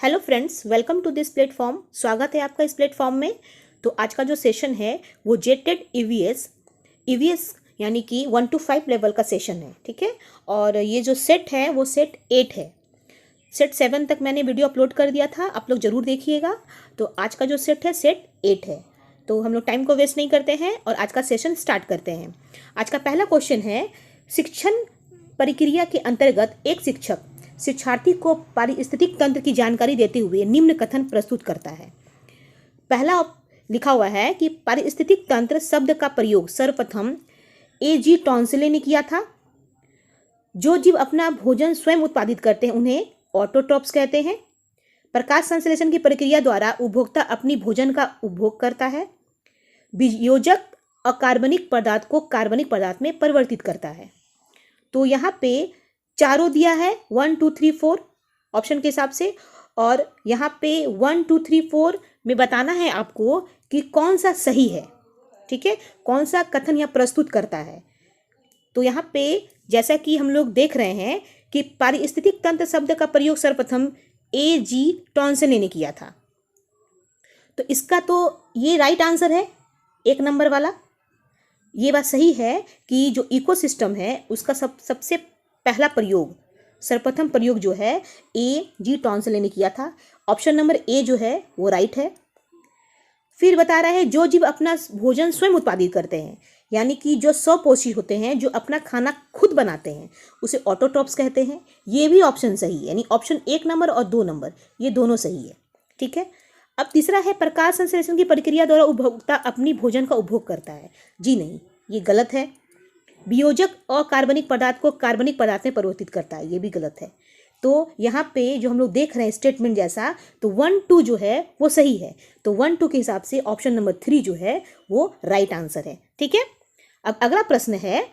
Hello friends, welcome to this platform. स्वागत है आपका इस प्लेटफॉर्म में। तो आज का जो सेशन है वो जेटेड ईवीएस यानी कि 1 to 5 लेवल का सेशन है, ठीक है। और ये जो सेट है वो सेट 8 है। सेट 7 तक मैंने वीडियो अपलोड कर दिया था, आप लोग ज़रूर देखिएगा। तो आज का जो सेट है सेट 8 है। तो हम लोग टाइम को वेस्ट नहीं करते हैं और आज का सेशन स्टार्ट करते हैं। आज का पहला क्वेश्चन है, शिक्षण प्रक्रिया के अंतर्गत एक शिक्षक शिक्षार्थी को पारिस्थितिक तंत्र की जानकारी देते हुए निम्न कथन प्रस्तुत करता है। पहला लिखा हुआ है कि पारिस्थितिक तंत्र शब्द का प्रयोग सर्वप्रथम A.G. टॉन्सले ने किया था। जो जीव अपना भोजन स्वयं उत्पादित करते हैं उन्हें ऑटोट्रॉप्स कहते हैं। प्रकाश संश्लेषण की प्रक्रिया द्वारा उपभोक्ता अपनी भोजन का उपभोग करता है। वियोजक अकार्बनिक पदार्थ को कार्बनिक पदार्थ में परिवर्तित करता है। तो यहाँ पे चारों दिया है 1 2 3 4 ऑप्शन के हिसाब से, और यहाँ पे 1 2 3 4 में बताना है आपको कि कौन सा सही है, ठीक है, कौन सा कथन यहाँ प्रस्तुत करता है। तो यहाँ पे जैसा कि हम लोग देख रहे हैं कि पारिस्थितिक तंत्र शब्द का प्रयोग सर्वप्रथम A.G. टॉन्सले ने किया था। तो इसका तो ये राइट आंसर है, 1 नंबर वाला। ये बात सही है कि जो इकोसिस्टम है उसका सबसे पहला प्रयोग, सर्वप्रथम प्रयोग जो है A.G. टॉन्सले ने किया था। ऑप्शन नंबर ए जो है वो राइट है। फिर बता रहा है जो जीव अपना भोजन स्वयं उत्पादित करते हैं, यानी कि जो स्वपोषी होते हैं, जो अपना खाना खुद बनाते हैं, उसे ऑटोट्रॉप्स कहते हैं। ये भी ऑप्शन सही है, यानी ऑप्शन 1 नंबर और 2 नंबर ये दोनों सही है, ठीक है। अब तीसरा है, प्रकाश संश्लेषण की प्रक्रिया द्वारा उपभोक्ता अपनी भोजन का उपभोग करता है। जी नहीं, ये गलत है। वियोजक अकार्बनिक पदार्थ को कार्बनिक पदार्थ में परिवर्तित करता है, ये भी गलत है। तो यहाँ पे जो हम लोग देख रहे हैं स्टेटमेंट जैसा, तो 1 2 जो है वो सही है। तो 1 2 के हिसाब से ऑप्शन नंबर 3 जो है वो राइट आंसर है, ठीक है। अब अगला प्रश्न है,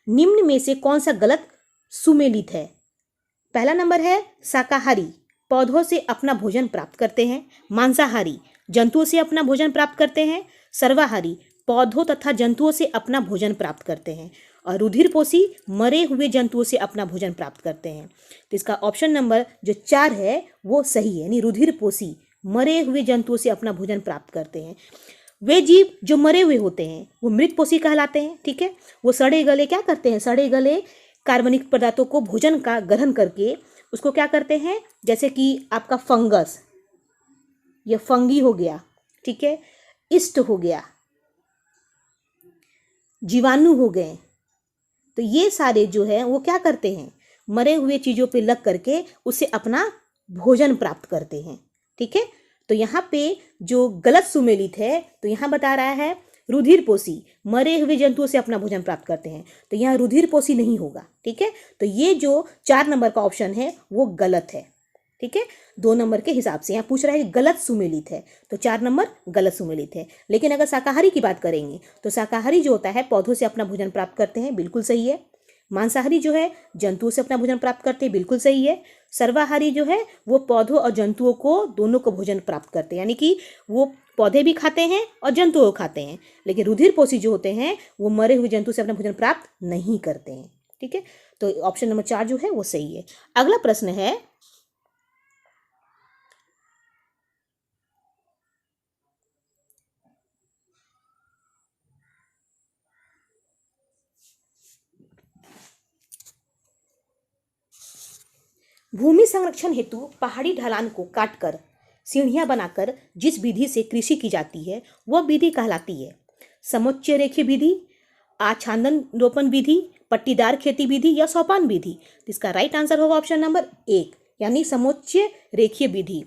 निम्न में से कौन सा गलत सुमेलित है। पहला नंबर है, शाकाहारी पौधों से अपना भोजन प्राप्त करते हैं। मांसाहारी जंतुओं से अपना भोजन प्राप्त करते हैं। सर्वाहारी पौधों तथा जंतुओं से अपना भोजन प्राप्त करते हैं। और रुधिरपोषी मरे हुए जंतुओं से अपना भोजन प्राप्त करते हैं। तो इसका ऑप्शन नंबर जो 4 है वो सही है, यानी रुधिरपोषी मरे हुए जंतुओं से अपना भोजन प्राप्त करते हैं। वे जीव जो मरे हुए होते हैं वो मृतपोषी कहलाते हैं, ठीक है। वो सड़े गले क्या करते हैं, सड़े गले कार्बनिक पदार्थों को भोजन का ग्रहण करके उसको क्या करते हैं, जैसे कि आपका फंगस, ये फंगी हो गया, ठीक है, ईस्ट हो गया, जीवाणु हो गए, तो ये सारे जो है वो क्या करते हैं, मरे हुए चीज़ों पे लग करके उससे अपना भोजन प्राप्त करते हैं, ठीक है। तो यहाँ पे जो गलत सुमेलित है, तो यहाँ बता रहा है रुधिरपोषी मरे हुए जंतुओं से अपना भोजन प्राप्त करते हैं, तो यहाँ रुधिरपोषी नहीं होगा, ठीक है। तो ये जो 4 नंबर का ऑप्शन है वो गलत है, ठीक है। 2 नंबर के हिसाब से यहाँ पूछ रहा है कि गलत सुमेलित है, तो 4 नंबर गलत सुमेलित है। लेकिन अगर शाकाहारी की बात करेंगे तो शाकाहारी जो होता है पौधों से अपना भोजन प्राप्त करते हैं, बिल्कुल सही है। मांसाहारी जो है जंतुओं से अपना भोजन प्राप्त करते हैं, बिल्कुल सही है। सर्वाहारी जो है वो पौधों और जंतुओं को दोनों को भोजन प्राप्त करते हैं, यानी कि वो पौधे भी खाते हैं और जंतुओं को खाते हैं। लेकिन रुधिरपोषी जो होते हैं वो मरे हुए जंतु से अपना भोजन प्राप्त नहीं करते हैं, ठीक है। तो ऑप्शन नंबर 4 जो है वो सही है। अगला प्रश्न है, भूमि संरक्षण हेतु पहाड़ी ढलान को काटकर सीढ़ियां बनाकर जिस विधि से कृषि की जाती है वह विधि कहलाती है समुच्चय रेखीय विधि, आच्छादन रोपण विधि, पट्टीदार खेती विधि या सोपान विधि। इसका राइट आंसर होगा ऑप्शन नंबर 1, यानी समुच्चय रेखीय विधि,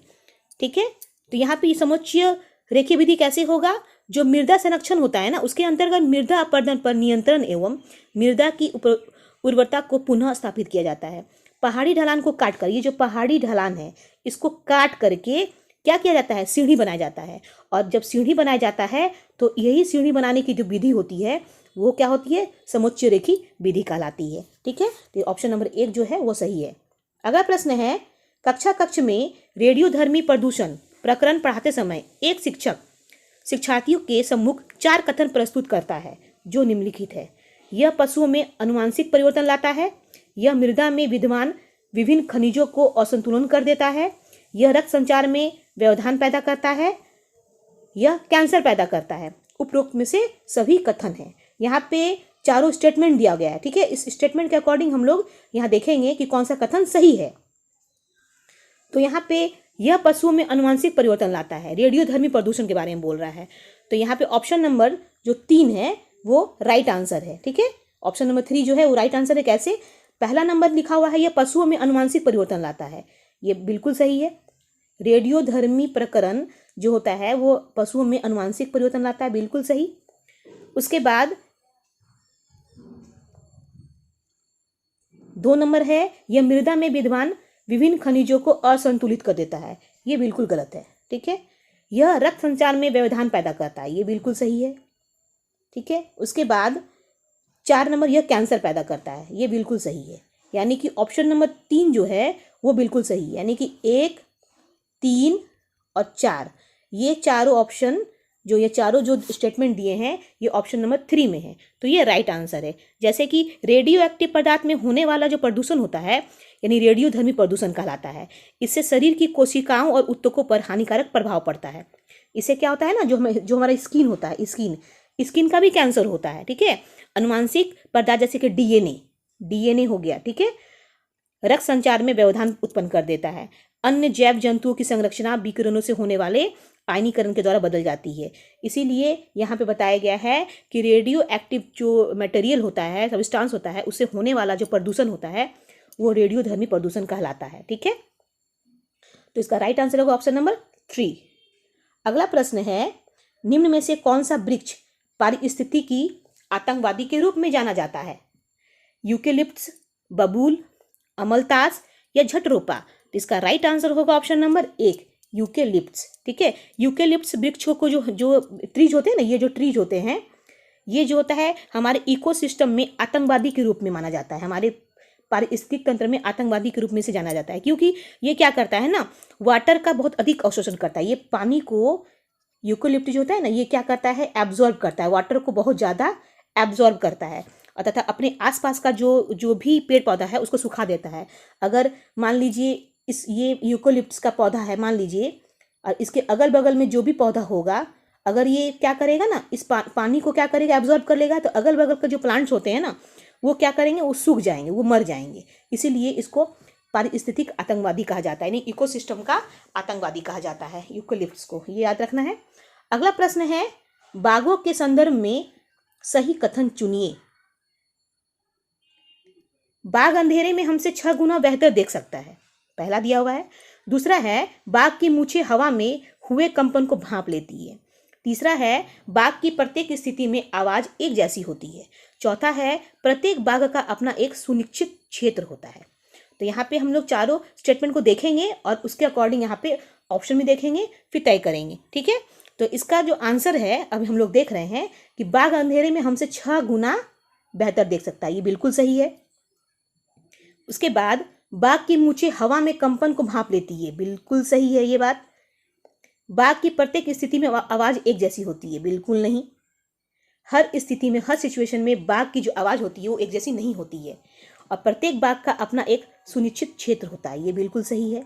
ठीक है। तो यहाँ पे समुच्चय रेखीय विधि कैसे होगा, जो मृदा संरक्षण होता है ना, उसके अंतर्गत मृदा अपरदन पर नियंत्रण एवं मृदा की उर्वरता को पुनः स्थापित किया जाता है। पहाड़ी ढलान को काट कर, ये जो पहाड़ी ढलान है इसको काट करके क्या किया जाता है, सीढ़ी बनाया जाता है। और जब सीढ़ी बनाया जाता है तो यही सीढ़ी बनाने की जो विधि होती है वो क्या होती है, समुच्चय रेखीय विधि कहलाती है, ठीक है। तो ऑप्शन नंबर 1 जो है वो सही है। अगला प्रश्न है, कक्ष में रेडियोधर्मी प्रदूषण प्रकरण पढ़ाते समय एक शिक्षक शिक्षार्थियों के सम्मुख 4 कथन प्रस्तुत करता है जो निम्नलिखित है। यह पशुओं में अनुवांशिक परिवर्तन लाता है, यह मृदा में विद्यमान विभिन्न खनिजों को असंतुलन कर देता है, यह रक्त संचार में व्यवधान पैदा करता है, यह कैंसर पैदा करता है। उपरोक्त में से सभी कथन हैं। यहाँ पे चारों स्टेटमेंट दिया गया है, ठीक है। इस स्टेटमेंट के अकॉर्डिंग हम लोग यहाँ देखेंगे कि कौन सा कथन सही है। तो यहाँ पे यह पशुओं में आनुवंशिक परिवर्तन लाता है, रेडियोधर्मी प्रदूषण के बारे में बोल रहा है। तो यहाँ पे ऑप्शन नंबर जो 3 है वो राइट आंसर है, ठीक है। ऑप्शन नंबर 3 जो है वो राइट आंसर है। कैसे? पहला नंबर लिखा हुआ है यह पशुओं में आनुवंशिक परिवर्तन लाता है, ये बिल्कुल सही है। रेडियोधर्मी प्रकरण जो होता है वो पशुओं में आनुवंशिक परिवर्तन लाता है, बिल्कुल सही। उसके बाद 2 नंबर है यह मृदा में विद्यमान विभिन्न खनिजों को असंतुलित कर देता है, ये बिल्कुल गलत है, ठीक है। यह रक्त संचार में व्यवधान पैदा करता है, ये बिल्कुल सही है, ठीक है। उसके बाद 4 नंबर यह कैंसर पैदा करता है, ये बिल्कुल सही है। यानी कि ऑप्शन नंबर 3 जो है वो बिल्कुल सही है। यानी कि 1, 3 और 4 ये चारों ऑप्शन ये चारों जो स्टेटमेंट दिए हैं ये ऑप्शन नंबर 3 में है, तो ये राइट आंसर है। जैसे कि रेडियो एक्टिव पदार्थ में होने वाला जो प्रदूषण होता है यानी रेडियोधर्मी प्रदूषण कहलाता है। इससे शरीर की कोशिकाओं और ऊतकों पर हानिकारक प्रभाव पड़ता है। इससे क्या होता है ना, जो हमारा स्किन होता है, स्किन का भी कैंसर होता है, ठीक है। अनुवांशिक पदार्थ जैसे कि डीएनए हो गया, ठीक है, रक्त संचार में व्यवधान उत्पन्न कर देता है। अन्य जैव जंतुओं की संरचना विकिरणों से होने वाले आयनीकरण के द्वारा बदल जाती है। इसीलिए यहाँ पे बताया गया है कि रेडियो एक्टिव जो मटेरियल होता है, सब्सटेंस होता है, उससे होने वाला जो प्रदूषण होता है वो रेडियोधर्मी प्रदूषण कहलाता है, ठीक है। तो इसका राइट आंसर होगा ऑप्शन नंबर 3। अगला प्रश्न है, निम्न में से कौन सा वृक्ष पारिस्थितिकी आतंकवादी के रूप में जाना जाता है? यूकेलिप्टस, बबूल, अमलतास या झटरोपा? तो इसका राइट आंसर होगा ऑप्शन नंबर 1, यूकेलिप्टस, ठीक है। यूकेलिप्टस वृक्षों को जो ट्रीज होते हैं ना, ये जो ट्रीज होते हैं ये जो होता है हमारे इकोसिस्टम में आतंकवादी के रूप में माना जाता है, हमारे पारिस्थितिक तंत्र में आतंकवादी के रूप में से जाना जाता है। क्योंकि ये क्या करता है ना, वाटर का बहुत अधिक अवशोषण करता है। ये पानी को, यूकेलिप्टस जो होता है ना, ये क्या करता है, एब्जॉर्ब करता है, वाटर को बहुत ज़्यादा एब्जॉर्ब करता है और तथा अपने आसपास का जो भी पेड़ पौधा है उसको सुखा देता है। अगर मान लीजिए ये यूकेलिप्टस का पौधा है मान लीजिए, और इसके अगल बगल में जो भी पौधा होगा, अगर ये क्या करेगा ना, इस पानी को क्या करेगा, एब्जॉर्ब कर लेगा, तो अगल बगल के जो प्लांट्स होते हैं ना वो क्या करेंगे, वो सूख जाएंगे, वो मर जाएंगे। इसीलिए इसको पारिस्थितिक आतंकवादी कहा जाता है, यानी इकोसिस्टम का आतंकवादी कहा जाता है यूकेलिप्टस को, ये याद रखना है। अगला प्रश्न है, बाघों के संदर्भ में सही कथन चुनिए। बाघ अंधेरे में हमसे 6 गुना बेहतर देख सकता है, पहला दिया हुआ है। दूसरा है, बाघ की मूछें हवा में हुए कंपन को भांप लेती है। तीसरा है, बाघ की प्रत्येक स्थिति में आवाज एक जैसी होती है। चौथा है, प्रत्येक बाघ का अपना एक सुनिश्चित क्षेत्र होता है। तो यहाँ पे हम लोग चारों स्टेटमेंट को देखेंगे और उसके अकॉर्डिंग यहाँ पे ऑप्शन भी देखेंगे, फिर तय करेंगे, ठीक है। तो इसका जो आंसर है अभी हम लोग देख रहे हैं कि बाघ अंधेरे में हमसे 6 गुना बेहतर देख सकता है, ये बिल्कुल सही है। उसके बाद बाघ की मूछें हवा में कंपन को भांप लेती है, बिल्कुल सही है ये बात। बाघ की प्रत्येक स्थिति में आवाज एक जैसी होती है, बिल्कुल नहीं। हर स्थिति में, हर सिचुएशन में बाघ की जो आवाज होती है वो एक जैसी नहीं होती है। और प्रत्येक बाघ का अपना एक सुनिश्चित क्षेत्र होता है, ये बिल्कुल सही है।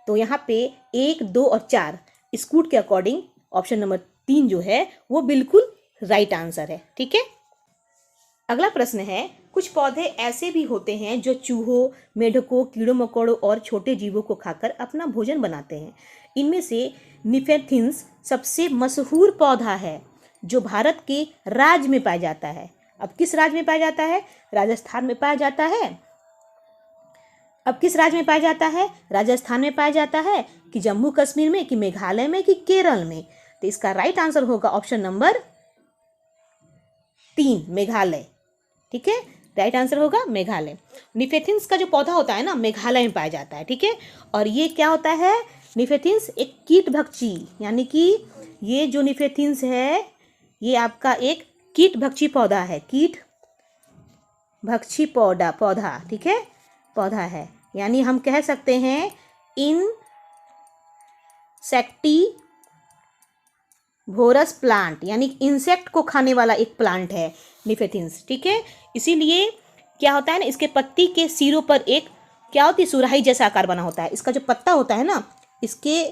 तो यहाँ पे 1, 2 और 4 स्कूट के अकॉर्डिंग ऑप्शन नंबर 3 जो है वो बिल्कुल राइट आंसर है, ठीक है। अगला प्रश्न है, कुछ पौधे ऐसे भी होते हैं जो चूहों, मेढकों, कीड़ों मकोड़ों और छोटे जीवों को खाकर अपना भोजन बनाते हैं। इनमें से निफेथिन्स सबसे मशहूर पौधा है जो भारत के राज्य में पाया जाता है। अब किस राज्य में पाया जाता है? राजस्थान में पाया जाता है। अब किस राज्य में पाया जाता है? राजस्थान में पाया जाता है कि जम्मू कश्मीर में, कि मेघालय में, कि केरल में? तो इसका राइट आंसर होगा ऑप्शन नंबर 3, मेघालय, ठीक है। राइट आंसर होगा मेघालय। निफेथिन्स का जो पौधा होता है ना, मेघालय में पाया जाता है, ठीक है। और ये क्या होता है? निफेथिन्स एक कीट भक्षी, यानी कि ये जो निफेथिन्स है ये आपका एक कीट भक्षी पौधा है, कीट भक्षी पौधा, ठीक है, पौधा है। यानी हम कह सकते हैं इंसेक्टिवोरस प्लांट, यानी इंसेक्ट को खाने वाला एक प्लांट है निफेथिन्स, ठीक है। इसीलिए क्या होता है ना, इसके पत्ती के सिरों पर एक क्या होती है, सुराही जैसा आकार बना होता है। इसका जो पत्ता होता है ना, इसके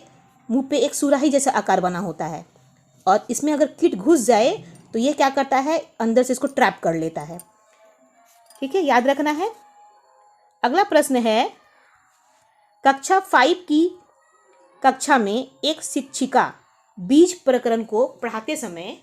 मुंह पे एक सुराही जैसा आकार बना होता है, और इसमें अगर कीट घुस जाए तो ये क्या करता है, अंदर से इसको ट्रैप कर लेता है। ठीक है, याद रखना है। अगला प्रश्न है, कक्षा 5 की कक्षा में एक शिक्षिका बीज प्रकरण को पढ़ाते समय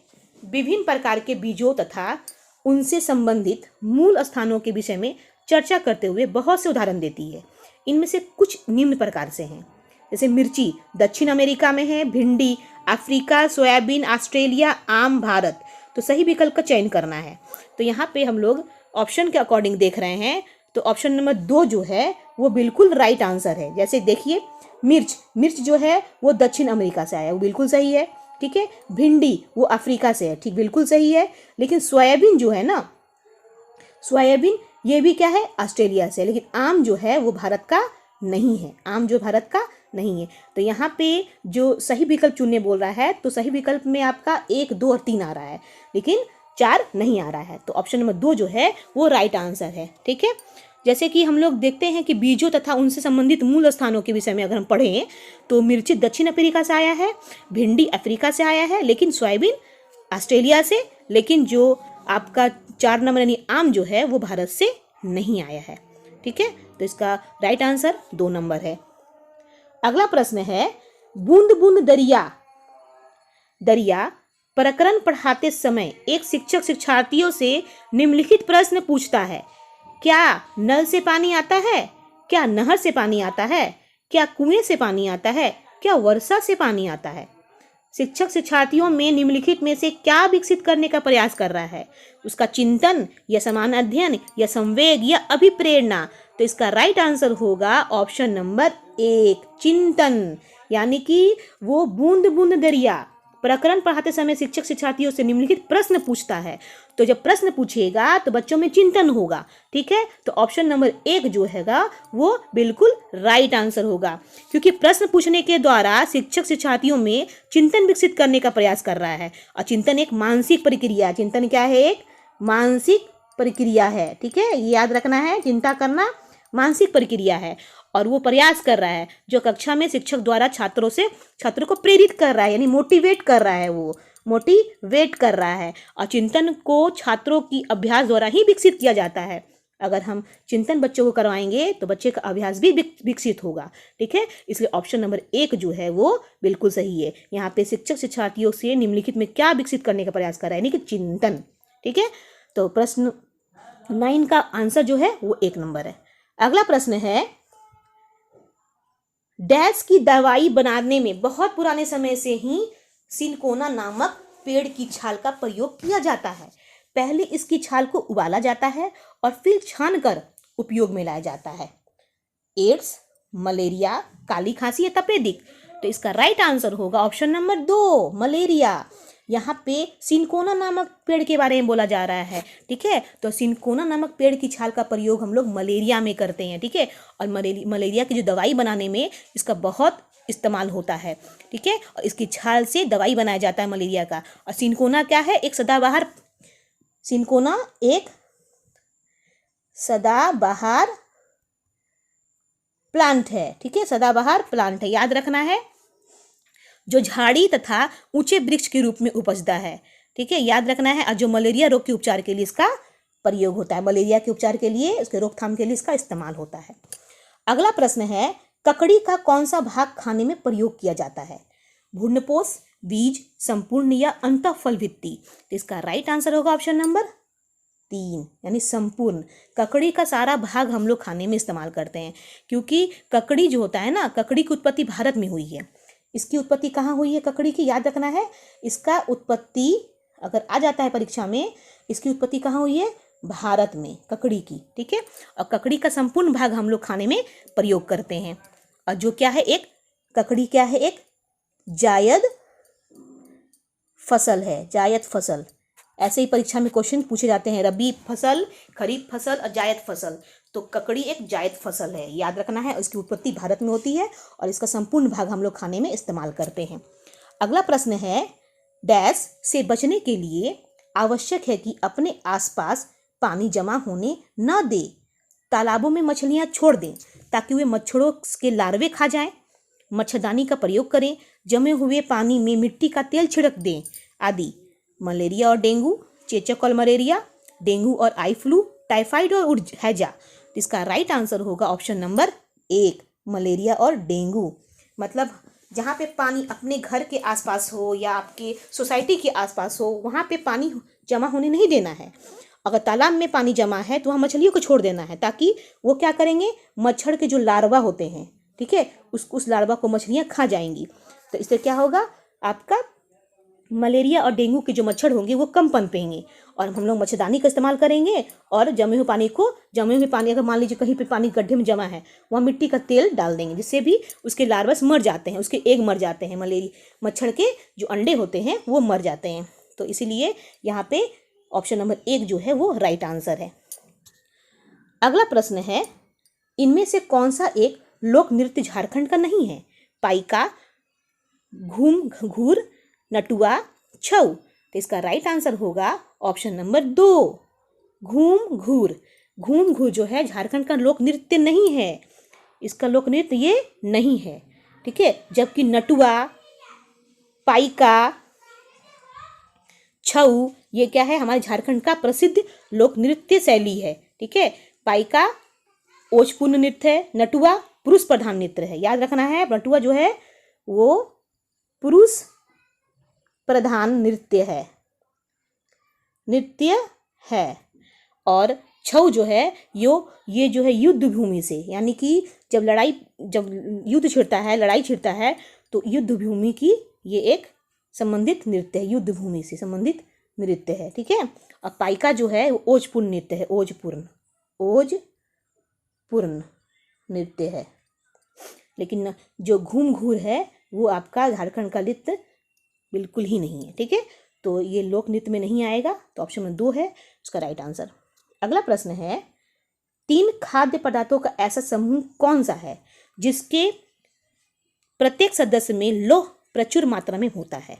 विभिन्न प्रकार के बीजों तथा उनसे संबंधित मूल स्थानों के विषय में चर्चा करते हुए बहुत से उदाहरण देती है। इनमें से कुछ निम्न प्रकार से हैं, जैसे मिर्ची दक्षिण अमेरिका में है, भिंडी अफ्रीका, सोयाबीन ऑस्ट्रेलिया, आम भारत। तो सही विकल्प का चयन करना है। तो यहाँ पे हम लोग ऑप्शन के अकॉर्डिंग देख रहे हैं, तो ऑप्शन नंबर 2 जो है वो बिल्कुल राइट आंसर है। जैसे देखिए, मिर्च जो है वो दक्षिण अमेरिका से आया, वो बिल्कुल सही है। ठीक है, भिंडी वो अफ्रीका से है, ठीक बिल्कुल सही है। लेकिन सोयाबीन जो है ना, सोयाबीन ये भी क्या है, ऑस्ट्रेलिया से। लेकिन आम जो है वो भारत का नहीं है, आम जो भारत का नहीं है। तो यहाँ पे जो सही विकल्प चुनने बोल रहा है, तो सही विकल्प में आपका 1, 2 और 3 आ रहा है, लेकिन 4 नहीं आ रहा है। तो ऑप्शन नंबर 2 जो है वो राइट आंसर है। ठीक है, जैसे कि हम लोग देखते हैं कि बीजों तथा उनसे संबंधित मूल स्थानों के विषय में अगर हम पढ़ें, तो मिर्ची दक्षिण अफ्रीका से आया है, भिंडी अफ्रीका से आया है, लेकिन सोयाबीन ऑस्ट्रेलिया से। लेकिन जो आपका 4 नंबर यानी आम जो है वो भारत से नहीं आया है। ठीक है, तो इसका राइट आंसर 2 नंबर है। अगला प्रश्न है, बूंद बूंद दरिया प्रकरण पढ़ाते समय एक शिक्षक शिक्षार्थियों से निम्नलिखित प्रश्न पूछता है। क्या नल से पानी आता है? क्या नहर से पानी आता है? क्या कुएं से पानी आता है? क्या वर्षा से पानी आता है? शिक्षक शिक्षार्थियों में निम्नलिखित में से क्या विकसित करने का प्रयास कर रहा है? उसका चिंतन या समान अध्ययन या संवेग या अभिप्रेरणा। तो इसका राइट आंसर होगा ऑप्शन नंबर 1, चिंतन। यानी कि वो बूंद बूंद दरिया प्रकरण पढ़ाते समय शिक्षक शिक्षार्थियों से निम्नलिखित प्रश्न पूछता है। तो जब प्रश्न पूछेगा तो बच्चों में चिंतन होगा। ठीक है, तो ऑप्शन नंबर 1 जो हैगा वो बिल्कुल राइट आंसर होगा, क्योंकि प्रश्न पूछने के द्वारा शिक्षक शिक्षार्थियों में चिंतन विकसित करने का प्रयास कर रहा है। और चिंतन एक मानसिक प्रक्रिया, चिंतन क्या है, एक मानसिक प्रक्रिया है। ठीक है, ये याद रखना है, चिंता करना मानसिक प्रक्रिया है, और वो प्रयास कर रहा है जो कक्षा में शिक्षक द्वारा छात्रों को प्रेरित कर रहा है, यानी मोटिवेट कर रहा है, वो मोटिवेट कर रहा है। और चिंतन को छात्रों की अभ्यास द्वारा ही विकसित किया जाता है। अगर हम चिंतन बच्चों को करवाएंगे तो बच्चे का अभ्यास भी विकसित होगा। ठीक है, इसलिए ऑप्शन नंबर 1 जो है वो बिल्कुल सही है। यहाँ पे शिक्षक शिक्षार्थियों से निम्नलिखित में क्या विकसित करने का प्रयास कर रहा है, यानी कि चिंतन। ठीक है, तो प्रश्न 9 का आंसर जो है वो 1 नंबर है। अगला प्रश्न है, डैश की दवाई बनाने में बहुत पुराने समय से ही सिनकोना नामक पेड़ की छाल का प्रयोग किया जाता है। पहले इसकी छाल को उबाला जाता है और फिर छानकर उपयोग में लाया जाता है। एड्स, मलेरिया, काली खांसी या तपेदिक। तो इसका राइट आंसर होगा ऑप्शन नंबर 2, मलेरिया। यहाँ पे सिनकोना नामक पेड़ के बारे में बोला जा रहा है। ठीक है, तो सिनकोना नामक पेड़ की छाल का प्रयोग हम लोग मलेरिया में करते हैं। ठीक है, और मलेरिया की जो दवाई बनाने में इसका बहुत इस्तेमाल होता है। ठीक है, और इसकी छाल से दवाई बनाया जाता है मलेरिया का। और सिनकोना क्या है, एक सदाबहार, सिनकोना एक सदाबहार प्लांट है। ठीक है, सदाबहार प्लांट है, याद रखना है, जो झाड़ी तथा ऊंचे वृक्ष के रूप में उपजता है। ठीक है, याद रखना है। और जो मलेरिया रोग के उपचार के लिए इसका प्रयोग होता है, मलेरिया के उपचार के लिए, उसके रोकथाम के लिए इसका इस्तेमाल होता है। अगला प्रश्न है, ककड़ी का कौन सा भाग खाने में प्रयोग किया जाता है? भ्रूणपोष, बीज, संपूर्ण या अंतःफल भित्ति। तो इसका राइट आंसर होगा ऑप्शन नंबर 3, यानी संपूर्ण। ककड़ी का सारा भाग हम लोग खाने में इस्तेमाल करते हैं, क्योंकि ककड़ी जो होता है ना, ककड़ी की उत्पत्ति भारत में हुई है। इसकी उत्पत्ति कहाँ हुई है ककड़ी की, याद रखना है। इसका उत्पत्ति अगर आ जाता है परीक्षा में, इसकी उत्पत्ति कहाँ हुई है, भारत में, ककड़ी की। ठीक है, और ककड़ी का संपूर्ण भाग हम लोग खाने में प्रयोग करते हैं। और जो क्या है, एक ककड़ी क्या है, एक जायद फसल है, जायद फसल। ऐसे ही परीक्षा में क्वेश्चन पूछे जाते हैं, रबी फसल, खरीफ फसल और जायद फसल। तो ककड़ी एक जायद फसल है, याद रखना है। इसकी उत्पत्ति भारत में होती है और इसका संपूर्ण भाग हम लोग खाने में इस्तेमाल करते हैं। अगला प्रश्न है, डैश से बचने के लिए आवश्यक है कि अपने आसपास पानी जमा होने न दे, तालाबों में मछलियां छोड़ दें। ताकि वे मच्छरों के लार्वे खा जाएं। मच्छरदानी का प्रयोग करें। जमे हुए पानी में मिट्टी का तेल छिड़क दें आदि। मलेरिया और डेंगू, चेचक और मलेरिया, डेंगू और आई फ्लू, टाइफाइड और हैजा। इसका राइट आंसर होगा ऑप्शन नंबर 1, मलेरिया और डेंगू। मतलब जहाँ पे पानी अपने घर के आसपास हो या आपके सोसाइटी के आसपास हो, वहाँ पे पानी जमा होने नहीं देना है। अगर तालाब में पानी जमा है तो वहाँ मछलियों को छोड़ देना है, ताकि वो क्या करेंगे, मच्छर के जो लार्वा होते हैं, ठीक है, उस लार्वा को मछलियाँ खा जाएंगी। तो इससे क्या होगा, आपका मलेरिया और डेंगू के जो मच्छर होंगे वो कम पनपेंगे। और हम लोग मच्छरदानी का इस्तेमाल करेंगे और जमे हुए पानी अगर मान लीजिए कहीं पे पानी गड्ढे में जमा है, वहाँ मिट्टी का तेल डाल देंगे, जिससे भी उसके लार्वास मर जाते हैं, उसके एग मर जाते हैं, मलेरिया मच्छर के जो अंडे होते हैं वो मर जाते हैं। तो इसीलिए यहाँ पे ऑप्शन नंबर 1 जो है वो राइट आंसर है। अगला प्रश्न है, इनमें से कौन सा एक लोक नृत्य झारखंड का नहीं है? पाइका, घूम घूर, नटुआ, छऊ। तो इसका राइट आंसर होगा ऑप्शन नंबर 2, घूम घूर। घूम घूर जो है झारखंड का लोक नृत्य नहीं है, इसका लोक नृत्य ये नहीं है, ठीक है। जबकि नटुआ, पाइका, छऊ ये क्या है, हमारे झारखंड का प्रसिद्ध लोक नृत्य शैली है, ठीक है। पाइका ओजपूर्ण नृत्य है, नटुआ पुरुष प्रधान नृत्य है। याद रखना है, नटुआ जो है वो पुरुष प्रधान नृत्य है। और छऊ जो है ये जो है युद्ध भूमि से, यानी कि जब युद्ध छिड़ता है, लड़ाई छिड़ता है, तो युद्ध भूमि की ये एक संबंधित नृत्य है, युद्ध भूमि से संबंधित नृत्य है, ठीक है। और पाइका जो है वो ओजपूर्ण नृत्य है, ओजपूर्ण नृत्य है। लेकिन जो घूम घूर है वो आपका झारखंड का नृत्य बिल्कुल ही नहीं है, ठीक है। तो ये लोक नृत्य में नहीं आएगा, तो ऑप्शन नंबर 2 है उसका राइट आंसर। अगला प्रश्न है, 3 खाद्य पदार्थों का ऐसा समूह कौन सा है जिसके प्रत्येक सदस्य में लौह प्रचुर मात्रा में होता है?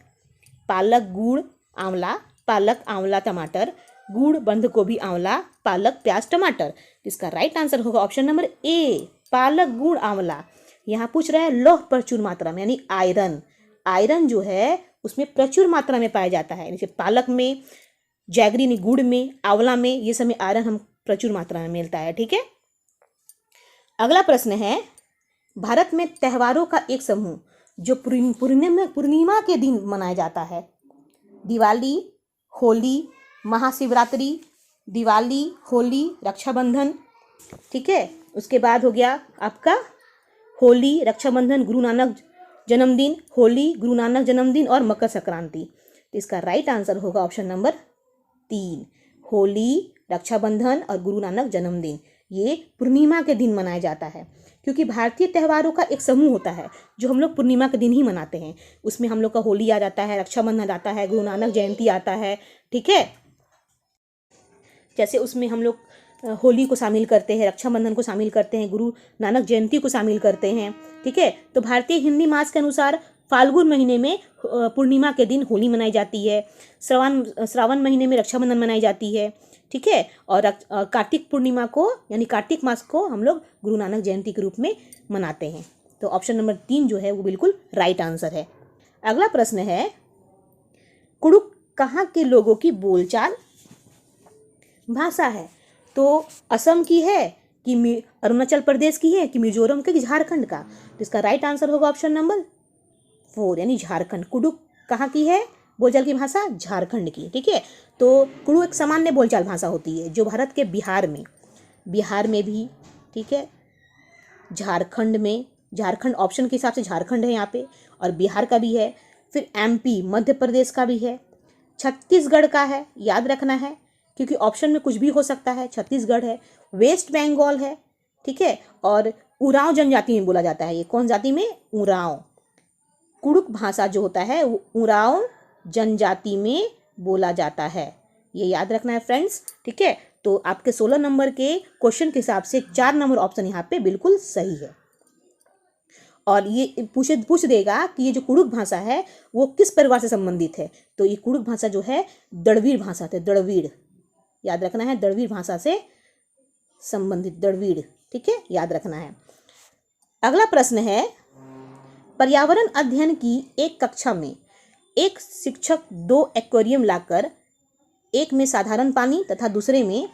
पालक, गुड़, आंवला, पालक, आंवला, टमाटर, गुड़, बंद गोभी, आंवला, पालक, प्याज, टमाटर। इसका राइट आंसर होगा ऑप्शन नंबर ए, पालक, गुड़, आंवला। यहाँ पूछ रहा है लौह प्रचुर मात्रा में, यानी आयरन जो है उसमें प्रचुर मात्रा में पाया जाता है। जैसे पालक में, जैगरी में, गुड़ में, आंवला में, ये सब में आयरन हम प्रचुर मात्रा में मिलता है, ठीक है। अगला प्रश्न है, भारत में त्योहारों का एक समूह जो पूर्णिमा के दिन मनाया जाता है। दिवाली, होली, महाशिवरात्रि, दिवाली, होली, रक्षाबंधन, ठीक है। उसके बाद हो गया आपका होली, रक्षाबंधन, गुरु नानक जन्मदिन, होली, गुरु नानक जन्मदिन और मकर संक्रांति। तो इसका राइट आंसर होगा ऑप्शन नंबर 3, होली, रक्षाबंधन और गुरु नानक जन्मदिन। ये पूर्णिमा के दिन मनाया जाता है, क्योंकि भारतीय त्योहारों का एक समूह होता है जो हम लोग पूर्णिमा के दिन ही मनाते हैं। उसमें हम लोग का होली आ जाता है, रक्षाबंधन आता है, गुरु नानक जयंती आता है, ठीक है। जैसे उसमें हम लोग होली को शामिल करते हैं, रक्षाबंधन को शामिल करते हैं, गुरु नानक जयंती को शामिल करते हैं, ठीक है। तो भारतीय हिंदी मास के अनुसार फाल्गुन महीने में पूर्णिमा के दिन होली मनाई जाती है, श्रावण महीने में रक्षाबंधन मनाई जाती है, ठीक है। और कार्तिक पूर्णिमा को यानी कार्तिक मास को हम लोग गुरु नानक जयंती के रूप में मनाते हैं। तो ऑप्शन नंबर 3 जो है वो बिल्कुल राइट आंसर है। अगला प्रश्न है, कुडुख कहाँ के लोगों की बोलचाल भाषा है? तो असम की है कि अरुणाचल प्रदेश की है कि मिजोरम के, कि झारखंड का? तो इसका राइट आंसर होगा ऑप्शन नंबर 4 यानी झारखंड। कुडुख कहाँ की है बोलचाल की भाषा? झारखंड की, ठीक है। तो कुडुख एक सामान्य बोलचाल भाषा होती है जो भारत के बिहार में भी, ठीक है, झारखंड ऑप्शन के हिसाब से झारखंड है यहाँ पे, और बिहार का भी है, फिर MP मध्य प्रदेश का भी है, छत्तीसगढ़ का है, याद रखना है क्योंकि ऑप्शन में कुछ भी हो सकता है। छत्तीसगढ़ है, वेस्ट बंगाल है, ठीक है, और उरांव जनजाति में बोला जाता है। ये कौन जाति में? उरांव। कुडुख भाषा जो होता है वो उरांव जनजाति में बोला जाता है, ये याद रखना है फ्रेंड्स, ठीक है। तो आपके 16 नंबर के क्वेश्चन के हिसाब से 4 नंबर ऑप्शन यहाँ पे बिल्कुल सही है। और ये पूछ देगा कि ये जो कुडुख भाषा है वो किस परिवार से संबंधित है? तो ये कुडुख भाषा जो है द्रविड़ भाषा है, द्रविड़, याद रखना है, द्रविड़ भाषा से संबंधित, द्रविड़, ठीक है, याद रखना है। अगला प्रश्न है, पर्यावरण अध्ययन की एक कक्षा में एक शिक्षक 2 एक्वेरियम लाकर एक में साधारण पानी तथा दूसरे में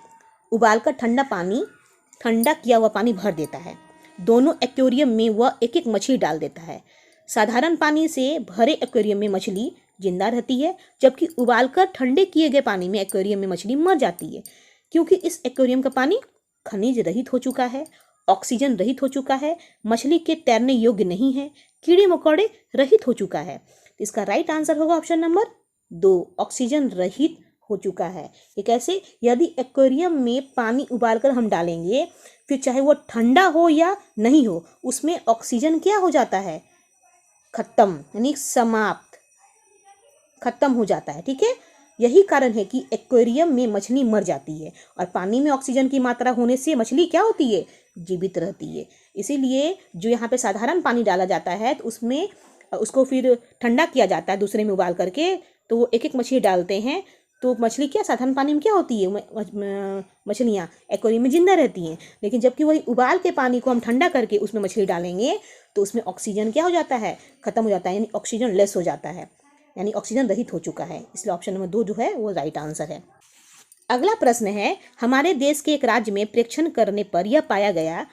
उबालकर ठंडा किया हुआ पानी भर देता है। दोनों एक्वेरियम में वह एक एक मछली डाल देता है। साधारण पानी से भरे एक्वेरियम में मछली जिंदा रहती है, जबकि उबालकर ठंडे किए गए पानी में एक्वेरियम में मछली मर जाती है, क्योंकि इस एक्वेरियम का पानी खनिज रहित हो चुका है, ऑक्सीजन रहित हो चुका है, मछली के तैरने योग्य नहीं है, कीड़े मकोड़े रहित हो चुका है। इसका राइट आंसर होगा ऑप्शन नंबर 2, ऑक्सीजन रहित हो चुका है। ये कैसे? यदि एक्वेरियम में पानी उबालकर हम डालेंगे, फिर चाहे वो ठंडा हो या नहीं हो, उसमें ऑक्सीजन क्या हो जाता है? खत्म, यानी समाप्त, खत्म हो जाता है। ठीक है, यही कारण है कि एक्वेरियम में मछली मर जाती है और पानी में ऑक्सीजन की मात्रा होने से मछली क्या होती है? जीवित रहती है। इसीलिए जो यहाँ पे साधारण पानी डाला जाता है तो उसमें उसको फिर ठंडा किया जाता है दूसरे में उबाल करके, तो वो एक एक मछली डालते हैं, तो मछली क्या साधारण पानी में क्या होती है? मछलियाँ एक्वेरियम में जिंदा रहती हैं। लेकिन जबकि वही उबाल के पानी को हम ठंडा करके उसमें मछली डालेंगे तो उसमें ऑक्सीजन क्या हो जाता है? खत्म हो जाता है, यानी ऑक्सीजन लेस हो जाता है, यानी ऑक्सीजन रहित हो चुका है। इसलिए ऑप्शन नंबर 2 जो है वो राइट आंसर है। अगला प्रश्न है, हमारे देश के एक राज्य में परीक्षण करने पर यह पाया गया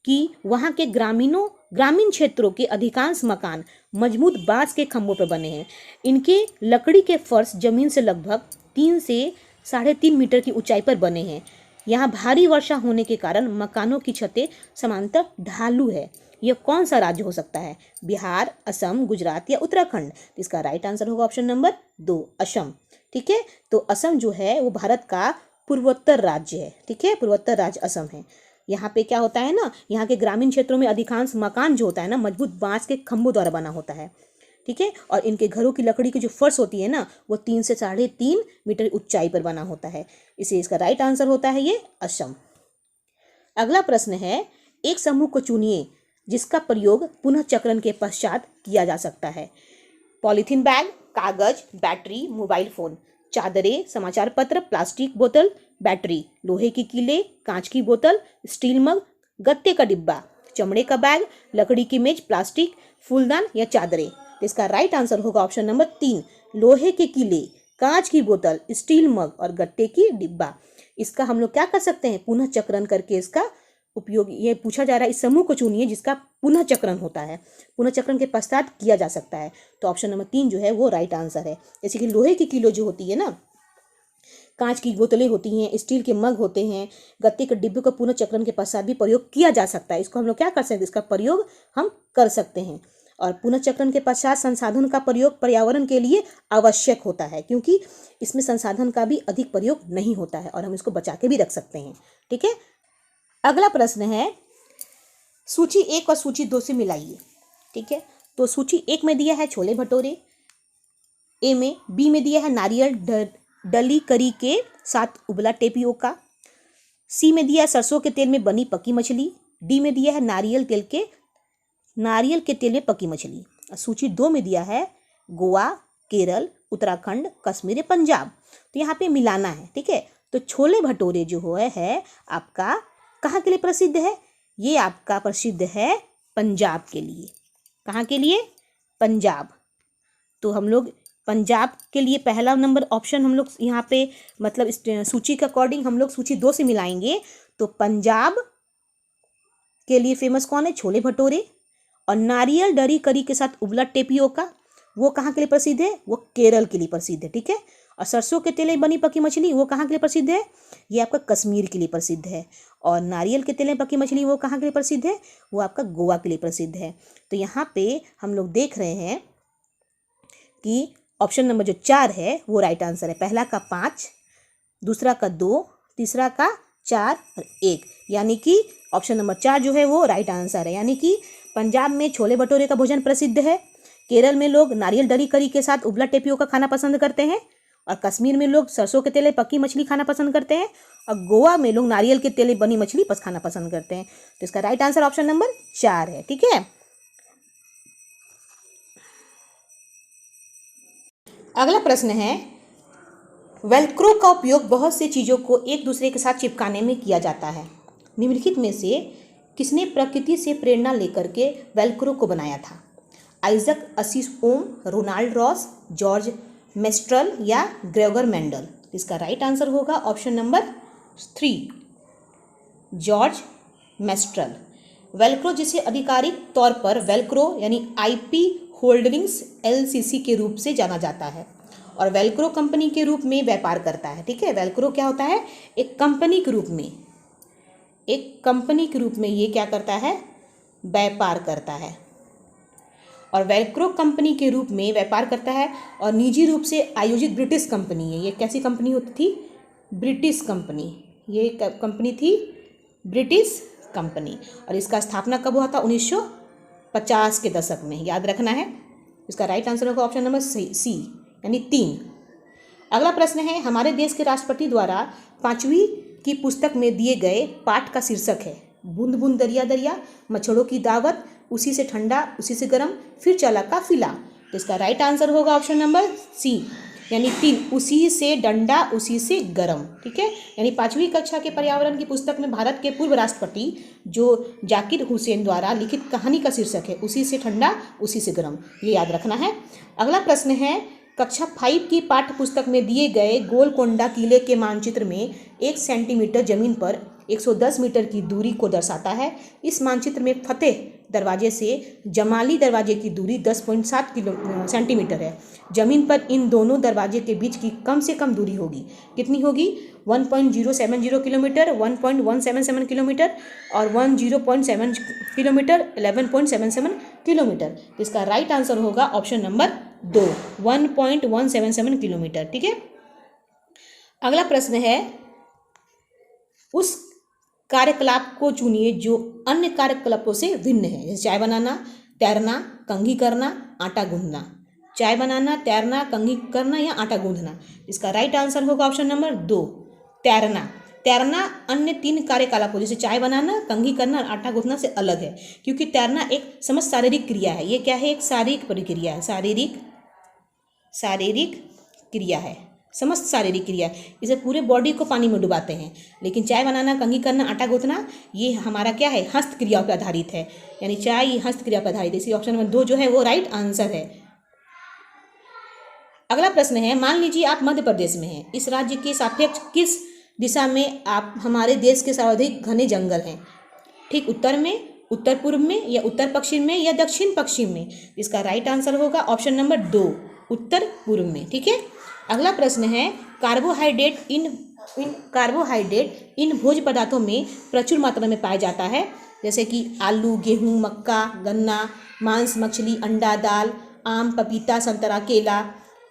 कि वहाँ के ग्रामीण क्षेत्रों के अधिकांश मकान मजबूत बांस के खंभों पर बने हैं। इनके लकड़ी के फर्श जमीन से लगभग 3 से 3.5 मीटर की ऊंचाई पर बने हैं। यहाँ भारी वर्षा होने के कारण मकानों की छतें समांतर ढालू है। यह कौन सा राज्य हो सकता है? बिहार, असम, गुजरात या उत्तराखंड? इसका राइट आंसर होगा ऑप्शन नंबर 2, असम। ठीक है, तो असम जो है वो भारत का पूर्वोत्तर राज्य है। ठीक है, पूर्वोत्तर राज्य असम है। यहाँ पे क्या होता है ना, यहाँ के ग्रामीण क्षेत्रों में अधिकांश मकान जो होता है ना, मजबूत बांस के खंभों द्वारा बना होता है। ठीक है, और इनके घरों की लकड़ी की जो फर्श होती है ना, वो 3 से 3.5 मीटर ऊंचाई पर बना होता है। इसे इसका राइट आंसर होता है ये असम। अगला प्रश्न है, एक समूह को चुनिए जिसका प्रयोग पुनः चक्रण के पश्चात किया जा सकता है। पॉलीथीन बैग, कागज, बैटरी, मोबाइल फोन, चादरें, समाचार पत्र, प्लास्टिक बोतल, बैटरी, लोहे की कीले, कांच की बोतल, स्टील मग, गत्ते का डिब्बा, चमड़े का बैग, लकड़ी की मेज, प्लास्टिक, फूलदान या चादरें? तो इसका राइट आंसर होगा ऑप्शन नंबर 3, लोहे के कीले, कांच की बोतल, स्टील मग और गत्ते की डिब्बा। इसका हम लोग क्या कर सकते हैं? पुनः चक्रण करके इसका उपयोग, ये पूछा जा रहा है, इस समूह को चुनिए जिसका पुनः चक्रण होता है, पुनः चक्रण के पश्चात किया जा सकता है। तो ऑप्शन नंबर 3 जो है वो राइट आंसर है। जैसे कि लोहे की किलो जो होती है ना, कांच की बोतलें होती हैं, स्टील के मग होते हैं, गत्ते के डिब्बे का पुनः चक्रण के पश्चात भी प्रयोग किया जा सकता है। इसको हम लोग क्या कर सकते हैं? इसका प्रयोग हम कर सकते हैं। और पुनः चक्रण के पश्चात संसाधन का प्रयोग पर्यावरण के लिए आवश्यक होता है, क्योंकि इसमें संसाधन का भी अधिक प्रयोग नहीं होता है और हम इसको बचा के भी रख सकते हैं। ठीक है, अगला प्रश्न है, सूची 1 और सूची 2 से मिलाइए। ठीक है, तो सूची 1 में दिया है छोले भटूरे ए में, बी में दिया है नारियल डली करी के साथ उबला टेपियोका, सी में दिया है सरसों के तेल में बनी पकी मछली, डी में दिया है नारियल के तेल में पकी मछली। सूची 2 में दिया है गोवा, केरल, उत्तराखंड, कश्मीर, पंजाब। तो यहाँ पे मिलाना है। ठीक है, तो छोले भटूरे जो है आपका कहाँ के लिए प्रसिद्ध है? ये आपका प्रसिद्ध है पंजाब के लिए। कहाँ के लिए? पंजाब। तो हम लोग पंजाब के लिए पहला नंबर ऑप्शन हम लोग यहाँ पे, मतलब इस सूची के अकॉर्डिंग हम लोग सूची 2 से मिलाएंगे। तो पंजाब के लिए फेमस कौन है? छोले भटूरे। और नारियल डरी करी के साथ उबला टेपियोका, वो कहाँ के लिए प्रसिद्ध है? वो केरल के लिए प्रसिद्ध है। ठीक है, और सरसों के तेल में बनी पकी मछली वो कहाँ के लिए प्रसिद्ध है? ये आपका कश्मीर के लिए प्रसिद्ध है। और नारियल के तेल में पकी मछली वो कहाँ के लिए प्रसिद्ध है? वो आपका गोवा के लिए प्रसिद्ध है। तो यहाँ पे हम लोग देख रहे हैं कि ऑप्शन नंबर जो 4 है वो राइट आंसर है। पहला का 5, दूसरा का 2, तीसरा का 4 और 1, यानी कि ऑप्शन नंबर 4 जो है वो राइट आंसर है। यानी कि पंजाब में छोले भटूरे का भोजन प्रसिद्ध है, केरल में लोग नारियल डरी करी के साथ उबला टेपियोका खाना पसंद करते हैं, और कश्मीर में लोग सरसों के तेल में पकी मछली खाना पसंद करते हैं, और गोवा में लोग नारियल के तेल में बनी मछली खाना पसंद करते हैं। तो इसका राइट आंसर ऑप्शन नंबर 4 है। ठीक है, अगला प्रश्न है, वेलक्रो का उपयोग बहुत सी चीज़ों को एक दूसरे के साथ चिपकाने में किया जाता है। निम्नलिखित में से किसने प्रकृति से प्रेरणा लेकर के वेल्क्रो को बनाया था? Isaac Asimov, Ronald Ross, George Mestral या ग्रेगर मेंडल? इसका राइट आंसर होगा option number 3, George Mestral. Velcro, जिसे आधिकारिक तौर पर वेल्क्रो यानी आईपी होल्डिंग्स एलसीसी के रूप से जाना जाता है और वेल्क्रो कंपनी के रूप में व्यापार करता है। ठीक है, वेल्क्रो क्या होता है? एक कंपनी के रूप में, एक कंपनी के रूप में ये क्या करता है? व्यापार करता है और वेल्क्रो कंपनी के रूप में व्यापार करता है और निजी रूप से आयोजित ब्रिटिश कंपनी है। ये कैसी कंपनी होती थी? British company. ये कंपनी थी ब्रिटिश कंपनी और इसका स्थापना कब हुआ था? 1950 के दशक में, याद रखना है। इसका राइट आंसर होगा ऑप्शन नंबर सी यानी 3। अगला प्रश्न है, हमारे देश के राष्ट्रपति द्वारा 5वीं की पुस्तक में दिए गए पाठ का शीर्षक है बूंद बूंद दरिया दरिया, मच्छरों की दावत, उसी से ठंडा उसी से गर्म, फिर चला काफिला। तो इसका राइट आंसर होगा ऑप्शन नंबर सी यानी 3, उसी से डंडा उसी से गर्म। ठीक है, यानी 5वीं कक्षा के पर्यावरण की पुस्तक में भारत के पूर्व राष्ट्रपति जो जाकिर हुसैन द्वारा लिखित कहानी का शीर्षक है उसी से ठंडा उसी से गर्म, ये याद रखना है। अगला प्रश्न है, कक्षा 5 की पाठ्य पुस्तक में दिए गए गोलकोंडा किले के मानचित्र में 1 सेंटीमीटर जमीन पर 110 मीटर की दूरी को दर्शाता है। इस मानचित्र में फतेह दरवाजे से जमाली दरवाजे की दूरी 10.7 सेंटीमीटर है। जमीन पर इन दोनों दरवाजे के बीच की कम से कम दूरी होगी, कितनी होगी? 1.070 किलोमीटर, 1.177 किलोमीटर और 10.7 किलोमीटर, 11.77 किलोमीटर। इसका राइट आंसर होगा ऑप्शन नंबर 2, 1.177 किलोमीटर। ठीक है, अगला प्रश्न है, उस कार्यकलाप को चुनिए जो अन्य कार्यकलापों से भिन्न है। जैसे चाय बनाना, तैरना, कंघी करना, आटा गूंदना। चाय बनाना, तैरना, कंघी करना या आटा गूंदना। इसका राइट आंसर होगा ऑप्शन नंबर 2, तैरना। तैरना अन्य 3 कार्यकलापों जैसे चाय बनाना, कंघी करना और आटा गूंदना से अलग है, क्योंकि तैरना एक समस्त शारीरिक क्रिया है। ये क्या है? एक शारीरिक प्रक्रिया है, शारीरिक क्रिया है, समस्त शारीरिक क्रिया। इसे पूरे बॉडी को पानी में डुबाते हैं। लेकिन चाय बनाना, कंघी करना, आटा गूंथना ये हमारा क्या है? हस्त क्रिया पर आधारित है, यानी चाय हस्त क्रिया पर आधारित है। इसी ऑप्शन नंबर 2 जो है वो राइट आंसर है। अगला प्रश्न है, मान लीजिए आप मध्य प्रदेश में हैं। इस राज्य के सापेक्ष किस दिशा में आप हमारे देश के सर्वाधिक घने जंगल हैं? ठीक उत्तर में, उत्तर पूर्व में या उत्तर पश्चिम में या दक्षिण पश्चिम में? इसका राइट आंसर होगा ऑप्शन नंबर 2, उत्तर पूर्व में। ठीक है, अगला प्रश्न है, कार्बोहाइड्रेट इन भोज्य पदार्थों में प्रचुर मात्रा में पाया जाता है, जैसे कि आलू, गेहूं, मक्का, गन्ना, मांस, मछली, अंडा, दाल, आम, पपीता, संतरा, केला,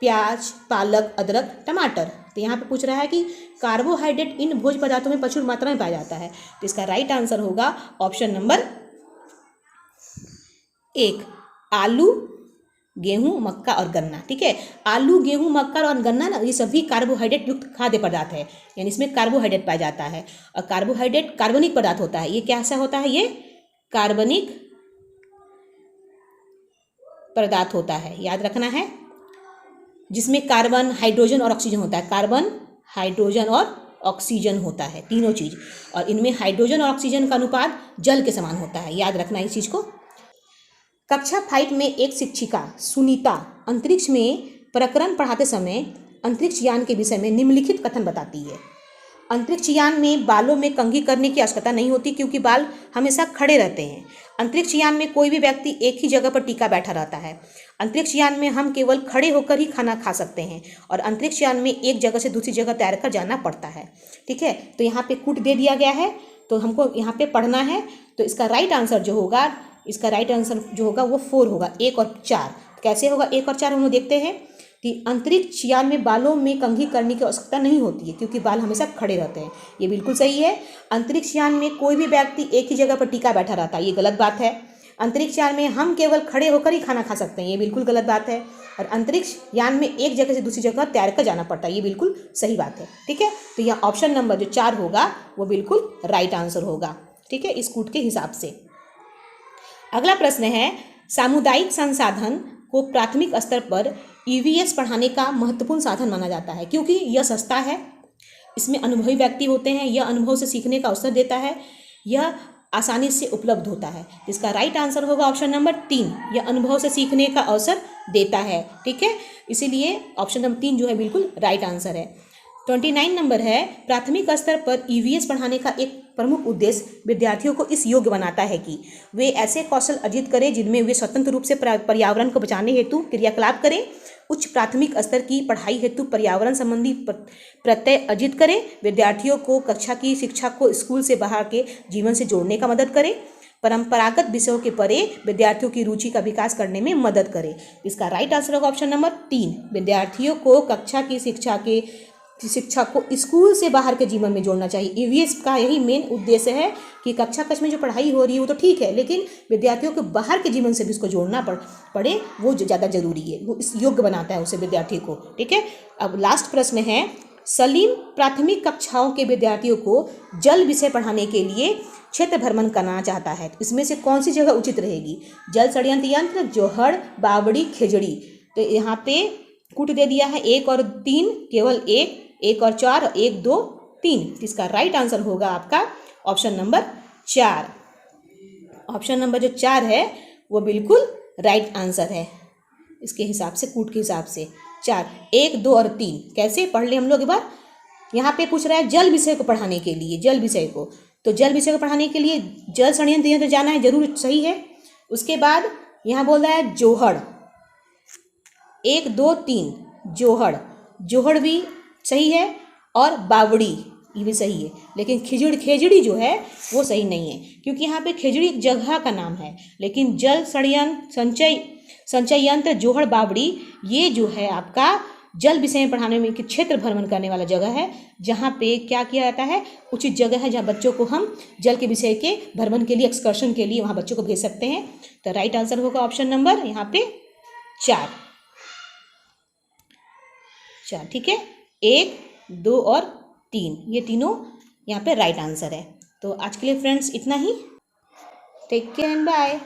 प्याज, पालक, अदरक, टमाटर। तो यहाँ पे पूछ रहा है कि कार्बोहाइड्रेट इन भोज्य पदार्थों में प्रचुर मात्रा में पाया जाता है, तो इसका राइट आंसर होगा ऑप्शन नंबर 1, आलू, गेहूं, मक्का और गन्ना। ठीक है, आलू, गेहूं, मक्का और गन्ना ना, ये सभी कार्बोहाइड्रेट युक्त खाद्य पदार्थ है, यानी इसमें कार्बोहाइड्रेट पाया जाता है। और कार्बोहाइड्रेट कार्बनिक पदार्थ होता है। ये कैसा होता है? ये कार्बनिक पदार्थ होता है, याद रखना है, जिसमें कार्बन, हाइड्रोजन और ऑक्सीजन होता है। कार्बन, हाइड्रोजन और ऑक्सीजन होता है, तीनों चीज। और इनमें हाइड्रोजन और ऑक्सीजन का अनुपात जल के समान होता है, याद रखना इस चीज को। कक्षा 5 में एक शिक्षिका सुनीता अंतरिक्ष में प्रकरण पढ़ाते समय अंतरिक्ष यान के विषय में निम्नलिखित कथन बताती है। अंतरिक्ष यान में बालों में कंघी करने की आवश्यकता नहीं होती, क्योंकि बाल हमेशा खड़े रहते हैं। अंतरिक्ष यान में कोई भी व्यक्ति एक ही जगह पर टिका बैठा रहता है। अंतरिक्ष यान में हम केवल खड़े होकर ही खाना खा सकते हैं और अंतरिक्ष यान में एक जगह से दूसरी जगह तैर कर जाना पड़ता है। ठीक है, तो यहाँ पे कूट दे दिया गया है, तो हमको यहाँ पे पढ़ना है। तो इसका राइट आंसर जो होगा, वो 4 होगा, 1 और 4। कैसे होगा 1 और 4? हम लोग देखते हैं कि अंतरिक्ष यान में बालों में कंघी करने की आवश्यकता नहीं होती है, क्योंकि बाल हमेशा खड़े रहते हैं। ये बिल्कुल सही है। अंतरिक्ष यान में कोई भी व्यक्ति एक ही जगह पर टिका बैठा रहता है, ये गलत बात है। अंतरिक्ष यान में हम केवल खड़े होकर ही खाना खा सकते हैं, ये बिल्कुल गलत बात है। और अंतरिक्ष यान में एक जगह से दूसरी जगह तैर कर जाना पड़ता है, ये बिल्कुल सही बात है। ठीक है, तो यह ऑप्शन नंबर जो 4 होगा वो बिल्कुल राइट आंसर होगा। ठीक है, इस कूट के हिसाब से। अगला प्रश्न है, सामुदायिक संसाधन को प्राथमिक स्तर पर ईवीएस पढ़ाने का महत्वपूर्ण साधन माना जाता है, क्योंकि यह सस्ता है, इसमें अनुभवी व्यक्ति होते हैं, यह अनुभव से सीखने का अवसर देता है, यह आसानी से उपलब्ध होता है। इसका राइट आंसर होगा ऑप्शन नंबर 3, यह अनुभव से सीखने का अवसर देता है। ठीक है, इसीलिए ऑप्शन नंबर 3 जो है बिल्कुल राइट आंसर है। 29 नंबर है, प्राथमिक स्तर पर ईवीएस पढ़ाने का एक प्रमुख उद्देश्य विद्यार्थियों को इस योग्य बनाता है कि वे ऐसे कौशल अर्जित करें जिनमें वे स्वतंत्र रूप से पर्यावरण को बचाने हेतु क्रियाकलाप करें, उच्च प्राथमिक स्तर की पढ़ाई हेतु पर्यावरण संबंधी प्रत्यय अर्जित करें, विद्यार्थियों को कक्षा की शिक्षा को स्कूल से बाहर के जीवन से जोड़ने का मदद करें, परंपरागत विषयों के परे विद्यार्थियों की रुचि का विकास करने में मदद करे। इसका राइट आंसर होगा ऑप्शन नंबर 3, विद्यार्थियों को कक्षा की शिक्षा को स्कूल से बाहर के जीवन में जोड़ना चाहिए। ईवीएस का यही मेन उद्देश्य है कि कक्षा में जो पढ़ाई हो रही है वो तो ठीक है, लेकिन विद्यार्थियों को बाहर के जीवन से भी उसको जोड़ना पड़े वो ज़्यादा जरूरी है, वो इस योग्य बनाता है उसे विद्यार्थी को। ठीक है, अब लास्ट प्रश्न है, सलीम प्राथमिक कक्षाओं के विद्यार्थियों को जल विषय पढ़ाने के लिए क्षेत्र भ्रमण करना चाहता है, इसमें से कौन सी जगह उचित रहेगी? जल षड्यंत्र यंत्र, जोहड़, बावड़ी, खेजड़ी। तो यहाँ पे कूट दे दिया है 1 और 3, केवल 1 और 4, 1 2 3। इसका राइट आंसर होगा आपका ऑप्शन नंबर 4। ऑप्शन नंबर जो 4 है वो बिल्कुल राइट आंसर है इसके हिसाब से, कूट के हिसाब से 4, 1 2 और 3 कैसे पढ़ ले हम लोग एक बार। यहाँ पे पूछ रहा है जल विषय को पढ़ाने के लिए, जल विषय को, तो जल विषय को पढ़ाने के लिए जल षड्यंत्र यंत्र जाना है, जरूर सही है। उसके बाद यहाँ बोल रहा है जोहड़, 1 2 3 जोहड़ भी सही है, और बावड़ी ये भी सही है, लेकिन खेजड़ी जो है वो सही नहीं है, क्योंकि यहाँ पे खेजड़ी एक जगह का नाम है, लेकिन जल षड्यंत्र संचय यंत्र, जोहड़, बावड़ी ये जो है आपका जल विषय में पढ़ाने में क्षेत्र भ्रमण करने वाला जगह है, जहाँ पे क्या किया जाता है, उचित जगह है जहाँ बच्चों को हम जल के विषय के भ्रमण के लिए, एक्सकर्शन के लिए वहाँ बच्चों को भेज सकते हैं। तो राइट आंसर होगा ऑप्शन नंबर यहाँ पे 4। ठीक है, 1 2 और 3 ये तीनों यहाँ पे राइट आंसर है। तो आज के लिए फ्रेंड्स इतना ही, टेक केयर एंड बाय।